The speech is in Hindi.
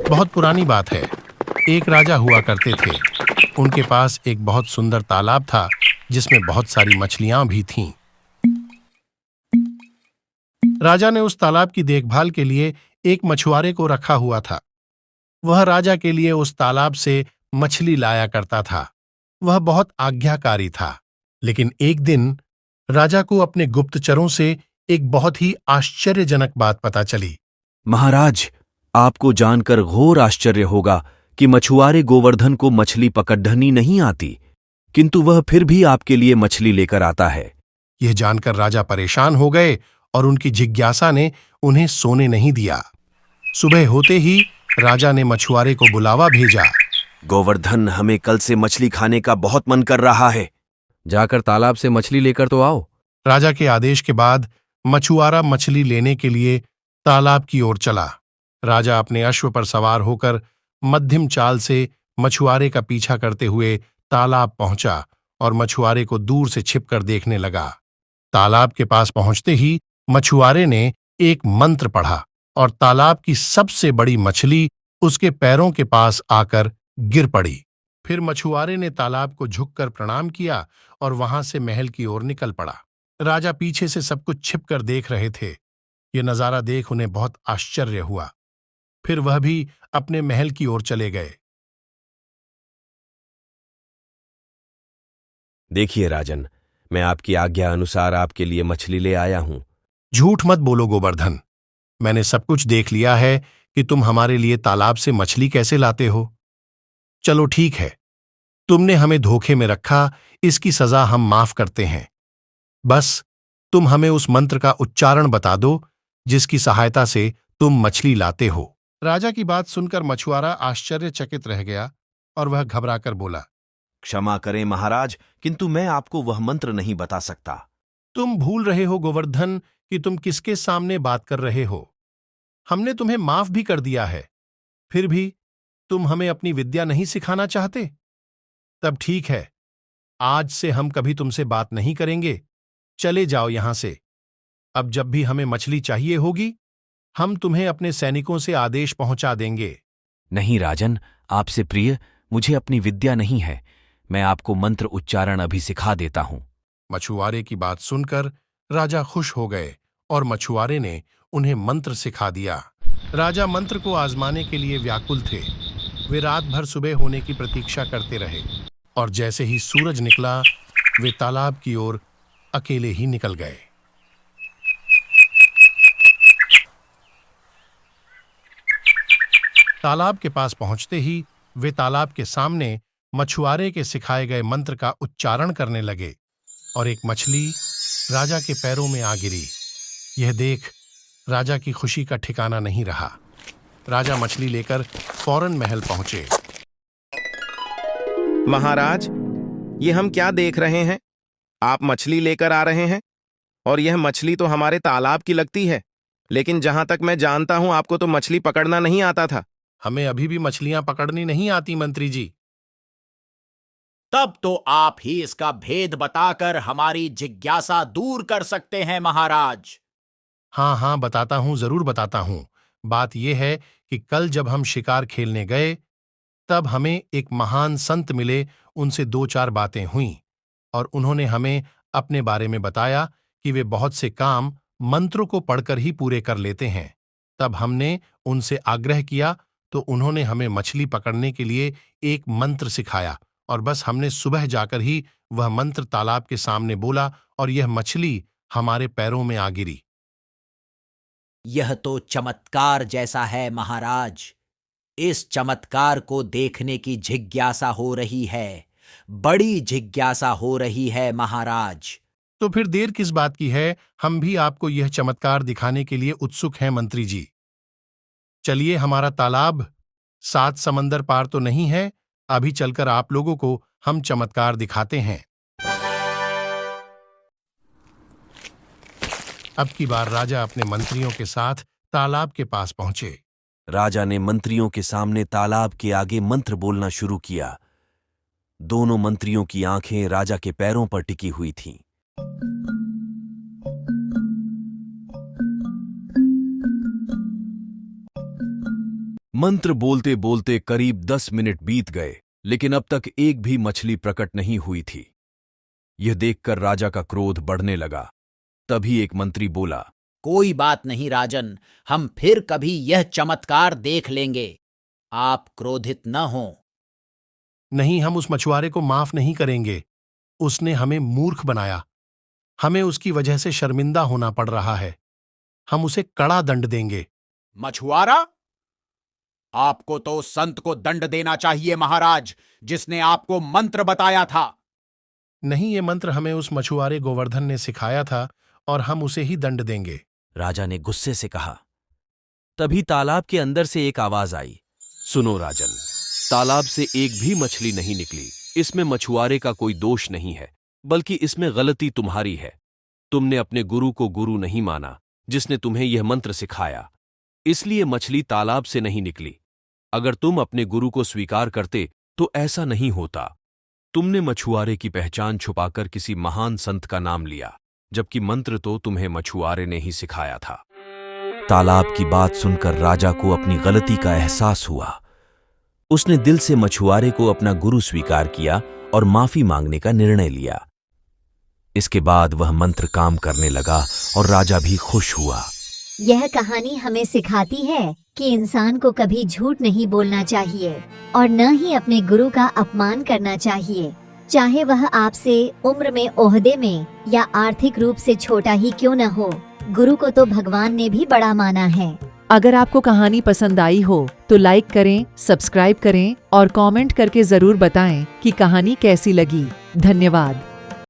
बहुत पुरानी बात है। एक राजा हुआ करते थे। उनके पास एक बहुत सुंदर तालाब था जिसमें बहुत सारी मछलियां भी थीं। राजा ने उस तालाब की देखभाल के लिए एक मछुआरे को रखा हुआ था। वह राजा के लिए उस तालाब से मछली लाया करता था। वह बहुत आज्ञाकारी था। लेकिन एक दिन राजा को अपने गुप्तचरों से एक बहुत ही आश्चर्यजनक बात पता चली। महाराज, आपको जानकर घोर आश्चर्य होगा कि मछुआरे गोवर्धन को मछली पकड़नी नहीं आती, किंतु वह फिर भी आपके लिए मछली लेकर आता है। यह जानकर राजा परेशान हो गए और उनकी जिज्ञासा ने उन्हें सोने नहीं दिया। सुबह होते ही राजा ने मछुआरे को बुलावा भेजा। गोवर्धन, हमें कल से मछली खाने का बहुत मन कर रहा है। जाकर तालाब से मछली लेकर तो आओ। राजा के आदेश के बाद मछुआरा मछली लेने के लिए तालाब की ओर चला। राजा अपने अश्व पर सवार होकर मध्यम चाल से मछुआरे का पीछा करते हुए तालाब पहुंचा और मछुआरे को दूर से छिपकर देखने लगा। तालाब के पास पहुंचते ही मछुआरे ने एक मंत्र पढ़ा और तालाब की सबसे बड़ी मछली उसके पैरों के पास आकर गिर पड़ी। फिर मछुआरे ने तालाब को झुककर प्रणाम किया और वहां से महल की ओर निकल पड़ा। राजा पीछे से सब कुछ छिपकर देख रहे थे। ये नजारा देख उन्हें बहुत आश्चर्य हुआ। फिर वह भी अपने महल की ओर चले गए। देखिए राजन, मैं आपकी आज्ञा अनुसार आपके लिए मछली ले आया हूं। झूठ मत बोलो गोवर्धन। मैंने सब कुछ देख लिया है कि तुम हमारे लिए तालाब से मछली कैसे लाते हो। चलो ठीक है, तुमने हमें धोखे में रखा, इसकी सजा हम माफ करते हैं। बस तुम हमें उस मंत्र का उच्चारण बता दो जिसकी सहायता से तुम मछली लाते हो। राजा की बात सुनकर मछुआरा आश्चर्यचकित रह गया और वह घबराकर बोला, क्षमा करें महाराज, किंतु मैं आपको वह मंत्र नहीं बता सकता। तुम भूल रहे हो गोवर्धन कि तुम किसके सामने बात कर रहे हो। हमने तुम्हें माफ भी कर दिया है, फिर भी तुम हमें अपनी विद्या नहीं सिखाना चाहते। तब ठीक है, आज से हम कभी तुमसे बात नहीं करेंगे। चले जाओ यहां से। अब जब भी हमें मछली चाहिए होगी, हम तुम्हें अपने सैनिकों से आदेश पहुंचा देंगे। नहीं राजन, आपसे प्रिय मुझे अपनी विद्या नहीं है। मैं आपको मंत्र उच्चारण अभी सिखा देता हूं। मछुआरे की बात सुनकर राजा खुश हो गए और मछुआरे ने उन्हें मंत्र सिखा दिया। राजा मंत्र को आजमाने के लिए व्याकुल थे। वे रात भर सुबह होने की प्रतीक्षा करते रहे और जैसे ही सूरज निकला, वे तालाब की ओर अकेले ही निकल गए। तालाब के पास पहुंचते ही वे तालाब के सामने मछुआरे के सिखाए गए मंत्र का उच्चारण करने लगे और एक मछली राजा के पैरों में आ गिरी। यह देख राजा की खुशी का ठिकाना नहीं रहा। राजा मछली लेकर फौरन महल पहुंचे। महाराज, ये हम क्या देख रहे हैं? आप मछली लेकर आ रहे हैं और यह मछली तो हमारे तालाब की लगती है, लेकिन जहां तक मैं जानता हूं आपको तो मछली पकड़ना नहीं आता था। हमें अभी भी मछलियां पकड़नी नहीं आती मंत्री जी। तब तो आप ही इसका भेद बताकर हमारी जिज्ञासा दूर कर सकते हैं महाराज। हाँ हाँ, बताता हूं, जरूर बताता हूं। बात यह है कि कल जब हम शिकार खेलने गए, तब हमें एक महान संत मिले। उनसे दो चार बातें हुईं और उन्होंने हमें अपने बारे में बताया कि वे बहुत से काम मंत्रों को पढ़कर ही पूरे कर लेते हैं। तब हमने उनसे आग्रह किया तो उन्होंने हमें मछली पकड़ने के लिए एक मंत्र सिखाया और बस हमने सुबह जाकर ही वह मंत्र तालाब के सामने बोला और यह मछली हमारे पैरों में आ गिरी। यह तो चमत्कार जैसा है महाराज। इस चमत्कार को देखने की जिज्ञासा हो रही है, बड़ी जिज्ञासा हो रही है महाराज। तो फिर देर किस बात की है? हम भी आपको यह चमत्कार दिखाने के लिए उत्सुक हैं मंत्री जी। चलिए, हमारा तालाब 7 समंदर पार तो नहीं है। अभी चलकर आप लोगों को हम चमत्कार दिखाते हैं। अब की बार राजा अपने मंत्रियों के साथ तालाब के पास पहुंचे। राजा ने मंत्रियों के सामने तालाब के आगे मंत्र बोलना शुरू किया। दोनों मंत्रियों की आंखें राजा के पैरों पर टिकी हुई थीं। मंत्र बोलते बोलते करीब 10 मिनट बीत गए, लेकिन अब तक एक भी मछली प्रकट नहीं हुई थी। यह देखकर राजा का क्रोध बढ़ने लगा। तभी एक मंत्री बोला, कोई बात नहीं राजन, हम फिर कभी यह चमत्कार देख लेंगे। आप क्रोधित न हों। नहीं, हम उस मछुआरे को माफ नहीं करेंगे। उसने हमें मूर्ख बनाया। हमें उसकी वजह से शर्मिंदा होना पड़ रहा है। हम उसे कड़ा दंड देंगे। मछुआरा? आपको तो उस संत को दंड देना चाहिए महाराज, जिसने आपको मंत्र बताया था। नहीं, ये मंत्र हमें उस मछुआरे गोवर्धन ने सिखाया था और हम उसे ही दंड देंगे। राजा ने गुस्से से कहा। तभी तालाब के अंदर से एक आवाज आई, सुनो राजन, तालाब से एक भी मछली नहीं निकली। इसमें मछुआरे का कोई दोष नहीं है, बल्कि इसमें गलती तुम्हारी है। तुमने अपने गुरु को गुरु नहीं माना, जिसने तुम्हें यह मंत्र सिखाया, इसलिए मछली तालाब से नहीं निकली। अगर तुम अपने गुरु को स्वीकार करते तो ऐसा नहीं होता। तुमने मछुआरे की पहचान छुपाकर किसी महान संत का नाम लिया, जबकि मंत्र तो तुम्हें मछुआरे ने ही सिखाया था। तालाब की बात सुनकर राजा को अपनी गलती का एहसास हुआ। उसने दिल से मछुआरे को अपना गुरु स्वीकार किया और माफी मांगने का निर्णय लिया। इसके बाद वह मंत्र काम करने लगा और राजा भी खुश हुआ। यह कहानी हमें सिखाती है कि इंसान को कभी झूठ नहीं बोलना चाहिए और न ही अपने गुरु का अपमान करना चाहिए, चाहे वह आपसे उम्र में, ओहदे में या आर्थिक रूप से छोटा ही क्यों न हो। गुरु को तो भगवान ने भी बड़ा माना है। अगर आपको कहानी पसंद आई हो तो लाइक करें, सब्सक्राइब करें और कमेंट करके जरूर बताएं कि कहानी कैसी लगी। धन्यवाद।